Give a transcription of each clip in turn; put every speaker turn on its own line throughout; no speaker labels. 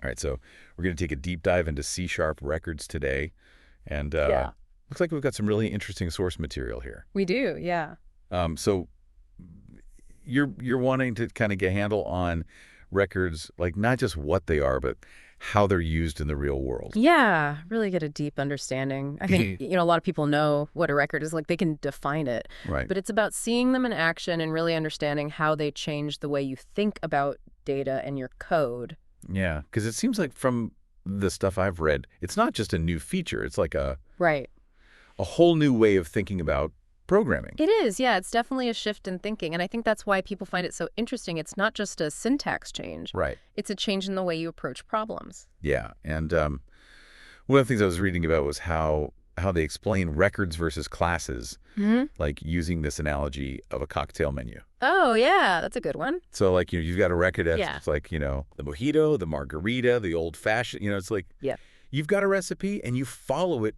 All right, so we're going to take a deep dive into C# records today. And
Yeah.
looks like we've got some really interesting source material here.
We do, yeah.
So you're wanting to kind of get a handle on records, like not just what they are, but how they're used in the real world.
Yeah, really get a deep understanding. I think, a lot of people know what a record is, like they can define it.
Right.
But it's about seeing them in action and really understanding how they change the way you think about data and your code.
Yeah, because it seems like from the stuff I've read, it's not just a new feature. It's like
Right.
a whole new way of thinking about programming.
It is, yeah. It's definitely a shift in thinking. And I think that's why people find it so interesting. It's not just a syntax change.
Right.
It's a change in the way you approach problems.
Yeah, and one of the things I was reading about was how they explain records versus classes, like using this analogy of a cocktail menu.
Oh, yeah, that's a good one.
So, like, you've got a record that's
Yeah.
it's like, the mojito, the margarita, the old-fashioned, it's like
Yeah.
you've got a recipe and you follow it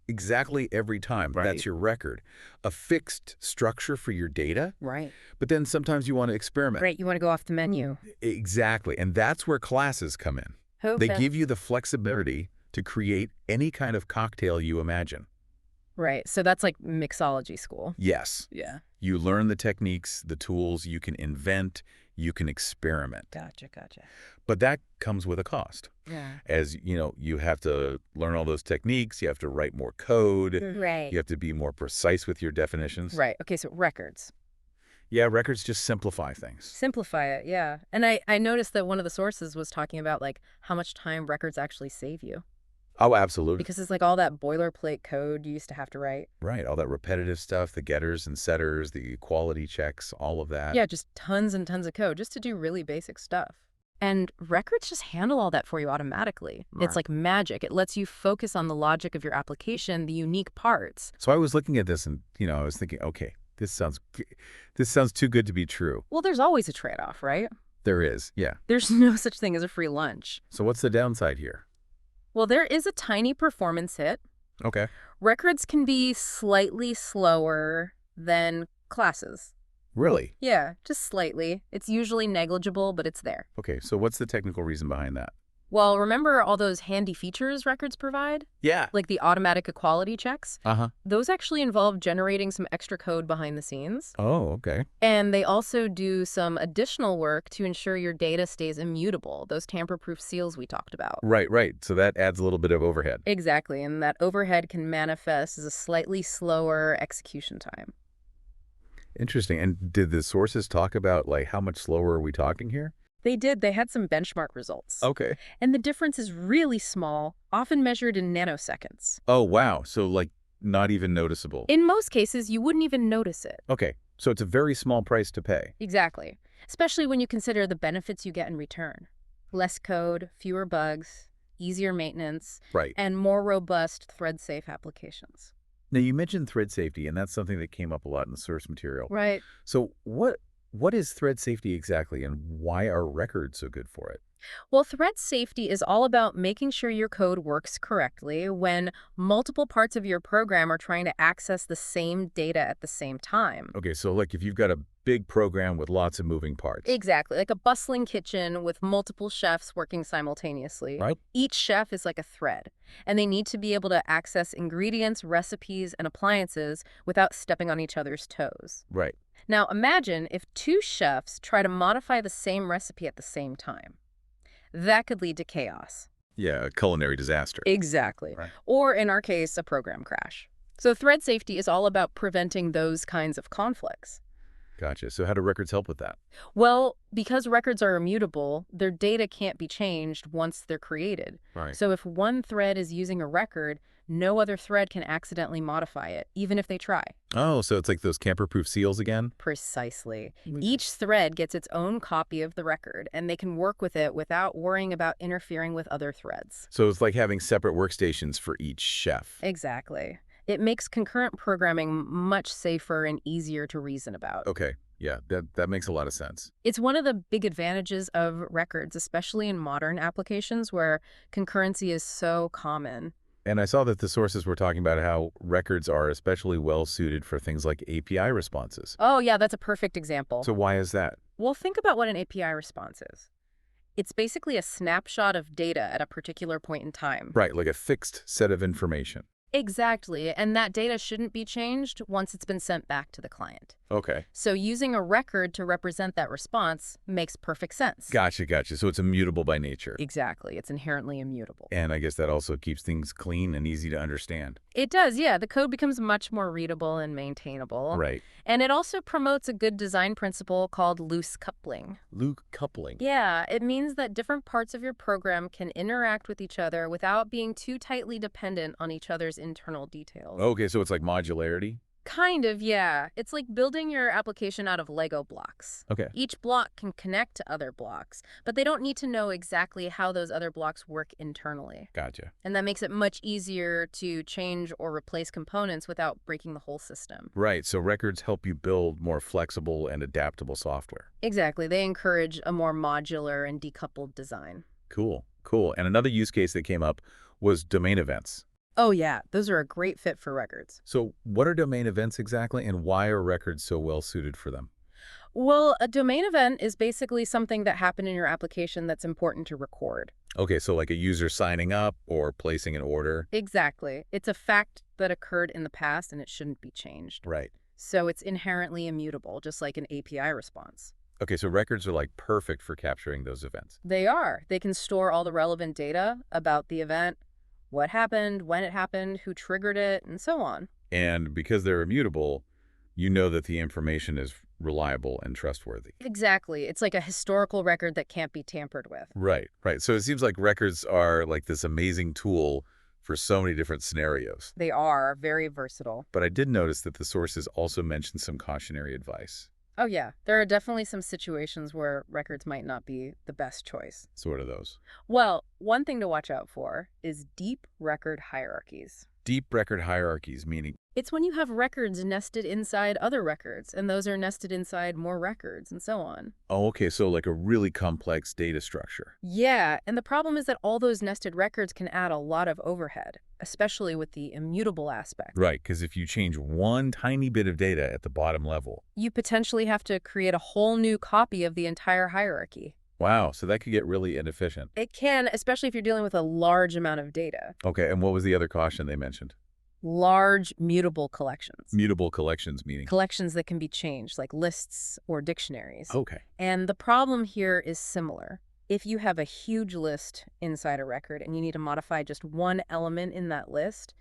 exactly every time.
Right.
That's your record. A fixed structure for your data,
Right.
but then sometimes you want to experiment.
Right. You want to go off the menu.
Exactly, and that's where classes come in. They
Okay.
give you the flexibility to create any kind of cocktail you imagine.
Right. So that's like mixology school.
Yes.
Yeah.
You learn the techniques, the tools, you can invent, you can experiment.
Gotcha.
But that comes with a cost.
Yeah.
As, you have to learn all those techniques, you have to write more code,
Right.
you have to be more precise with your definitions.
Right. Okay, so records.
Yeah, records just simplify things.
Simplify it, yeah. And I noticed that one of the sources was talking about, like, how much time records actually save you.
Oh, absolutely.
Because it's like all that boilerplate code you used to have to write.
Right, all that repetitive stuff, the getters and setters, the quality checks, all of that.
Yeah, just tons and tons of code just to do really basic stuff. And records just handle all that for you automatically.
Right.
It's like magic. It lets you focus on the logic of your application, the unique parts.
So I was looking at this and, I was thinking, okay, this sounds too good to be true.
Well, there's always a trade-off, right?
There is, yeah.
There's no such thing as a free lunch.
So what's the downside here?
Well, there is a tiny performance hit.
Okay.
Records can be slightly slower than classes.
Really?
Yeah, just slightly. It's usually negligible, but it's there.
Okay, so what's the technical reason behind that?
Well, remember all those handy features records provide?
Yeah.
Like the automatic equality checks?
Uh-huh.
Those actually involve generating some extra code behind the scenes.
Oh, okay.
And they also do some additional work to ensure your data stays immutable, those tamper-proof seals we talked about.
Right. So that adds a little bit of overhead.
Exactly, and that overhead can manifest as a slightly slower execution time.
Interesting. And did the sources talk about, like, how much slower are we talking here?
They did. They had some benchmark results.
Okay.
And the difference is really small, often measured in nanoseconds.
Oh, wow. So, like, not even noticeable.
In most cases, you wouldn't even notice it.
Okay. So it's a very small price to pay.
Exactly. Especially when you consider the benefits you get in return. Less code, fewer bugs, easier maintenance,
Right.
and more robust thread-safe applications.
Now, you mentioned thread safety, and that's something that came up a lot in the source material.
Right.
So what is thread safety exactly, and why are records so good for it?
Well, thread safety is all about making sure your code works correctly when multiple parts of your program are trying to access the same data at the same time.
Okay, so like if you've got a big program with lots of moving parts.
Exactly, like a bustling kitchen with multiple chefs working simultaneously.
Right.
Each chef is like a thread, and they need to be able to access ingredients, recipes, and appliances without stepping on each other's toes.
Right.
Now, imagine if two chefs try to modify the same recipe at the same time. That could lead to chaos.
Yeah, a culinary disaster.
Exactly.
Right.
Or, in our case, a program crash. So thread safety is all about preventing those kinds of conflicts.
Gotcha. So how do records help with that?
Well, because records are immutable, their data can't be changed once they're created.
Right.
So if one thread is using a record, no other thread can accidentally modify it, even if they try.
Oh, so it's like those tamper-proof seals again?
Precisely. Each thread gets its own copy of the record, and they can work with it without worrying about interfering with other threads.
So it's like having separate workstations for each chef.
Exactly. It makes concurrent programming much safer and easier to reason about.
Okay. Yeah, that makes a lot of sense.
It's one of the big advantages of records, especially in modern applications where concurrency is so common.
And I saw that the sources were talking about how records are especially well suited for things like API responses.
Oh, yeah, that's a perfect example.
So why is that?
Well, think about what an API response is. It's basically a snapshot of data at a particular point in time.
Right, like a fixed set of information.
Exactly, and that data shouldn't be changed once it's been sent back to the client.
Okay.
So using a record to represent that response makes perfect sense.
Gotcha. So it's immutable by nature.
Exactly, it's inherently immutable.
And I guess that also keeps things clean and easy to understand.
It does, yeah. The code becomes much more readable and maintainable.
Right.
And it also promotes a good design principle called loose coupling.
Loose coupling.
Yeah, it means that different parts of your program can interact with each other without being too tightly dependent on each other's internal details.
Okay, so it's like modularity?
Kind of, yeah. It's like building your application out of Lego blocks.
Okay.
Each block can connect to other blocks, but they don't need to know exactly how those other blocks work internally.
Gotcha.
And that makes it much easier to change or replace components without breaking the whole system.
Right, so records help you build more flexible and adaptable software.
Exactly. They encourage a more modular and decoupled design.
Cool. And another use case that came up was domain events.
Oh, yeah. Those are a great fit for records.
So what are domain events exactly, and why are records so well suited for them?
Well, a domain event is basically something that happened in your application that's important to record.
Okay, so like a user signing up or placing an order.
Exactly. It's a fact that occurred in the past and it shouldn't be changed.
Right.
So it's inherently immutable, just like an API response.
Okay, so records are like perfect for capturing those events.
They are. They can store all the relevant data about the event, what happened, when it happened, who triggered it, and so on.
And because they're immutable, you know that the information is reliable and trustworthy.
Exactly. It's like a historical record that can't be tampered with.
Right. So it seems like records are like this amazing tool for so many different scenarios.
They are very versatile.
But I did notice that the sources also mentioned some cautionary advice.
Oh, yeah. There are definitely some situations where records might not be the best choice.
Sort of those.
Well, one thing to watch out for is deep record hierarchies.
Deep record hierarchies, meaning,
It's when you have records nested inside other records, and those are nested inside more records, and so on.
oh, okay, so like a really complex data structure.
Yeah, and the problem is that all those nested records can add a lot of overhead, especially with the immutable aspect.
Right, because if you change one tiny bit of data at the bottom level,
You potentially have to create a whole new copy of the entire hierarchy.
wow, so that could get really inefficient.
It can, especially if you're dealing with a large amount of data.
Okay, and what was the other caution they mentioned?
Large mutable collections.
Mutable collections, meaning.
Collections that can be changed, like lists or dictionaries.
Okay.
And the problem here is similar. If you have a huge list inside a record and you need to modify just one element in that list,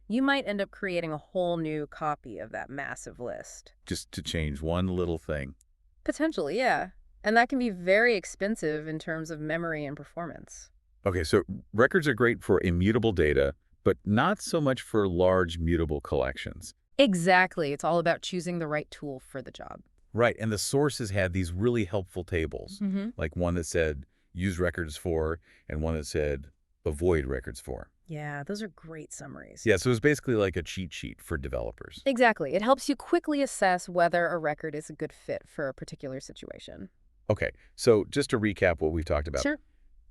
you might end up creating a whole new copy of that massive list.
Just to change one little thing.
Potentially, yeah. And that can be very expensive in terms of memory and performance.
Okay, so records are great for immutable data, but not so much for large mutable collections.
Exactly. It's all about choosing the right tool for the job.
Right, and the sources had these really helpful tables, like one that said use records for and one that said avoid records for.
Yeah, those are great summaries.
Yeah, so it's basically like a cheat sheet for developers.
Exactly. It helps you quickly assess whether a record is a good fit for a particular situation.
Okay, so just to recap what we've talked about.
Sure.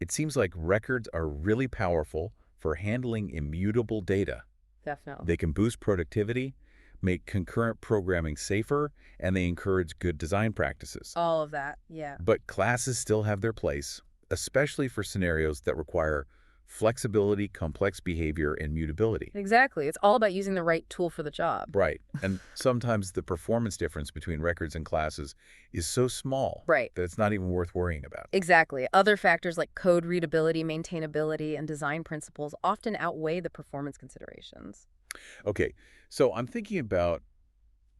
It seems like records are really powerful for handling immutable data.
Definitely.
They can boost productivity, make concurrent programming safer, and they encourage good design practices.
All of that, yeah.
But classes still have their place, especially for scenarios that require flexibility, complex behavior, and mutability.
Exactly. It's all about using the right tool for the job.
Right. And sometimes the performance difference between records and classes is so small
Right.
that it's not even worth worrying about.
Exactly. Other factors like code readability, maintainability, and design principles often outweigh the performance considerations.
Okay, so I'm thinking about,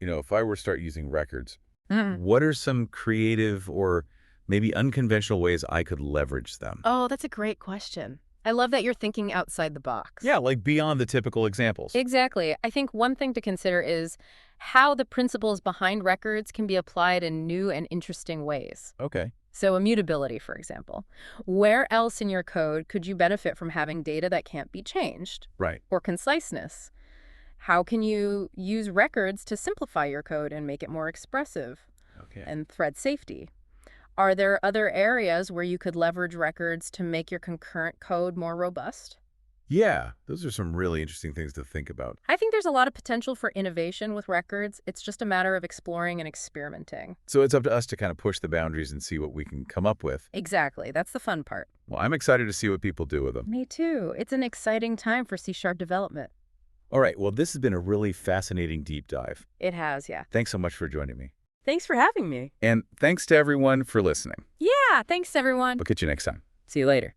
if I were to start using records, what are some creative or maybe unconventional ways I could leverage them?
Oh, that's a great question. I love that you're thinking outside the box.
Yeah, like beyond the typical examples.
Exactly. I think one thing to consider is how the principles behind records can be applied in new and interesting ways.
Okay.
So immutability, for example. Where else in your code could you benefit from having data that can't be changed?
Right.
Or conciseness. How can you use records to simplify your code and make it more expressive?
Okay.
And thread safety. Are there other areas where you could leverage records to make your concurrent code more robust?
Yeah, those are some really interesting things to think about.
I think there's a lot of potential for innovation with records. It's just a matter of exploring and experimenting.
So it's up to us to kind of push the boundaries and see what we can come up with.
Exactly. That's the fun part.
Well, I'm excited to see what people do with them.
Me too. It's an exciting time for C# development.
All right, well, this has been a really fascinating deep dive.
It has, yeah.
Thanks so much for joining me.
Thanks for having me.
And thanks to everyone for listening.
Yeah, thanks everyone.
We'll catch you next time.
See you later.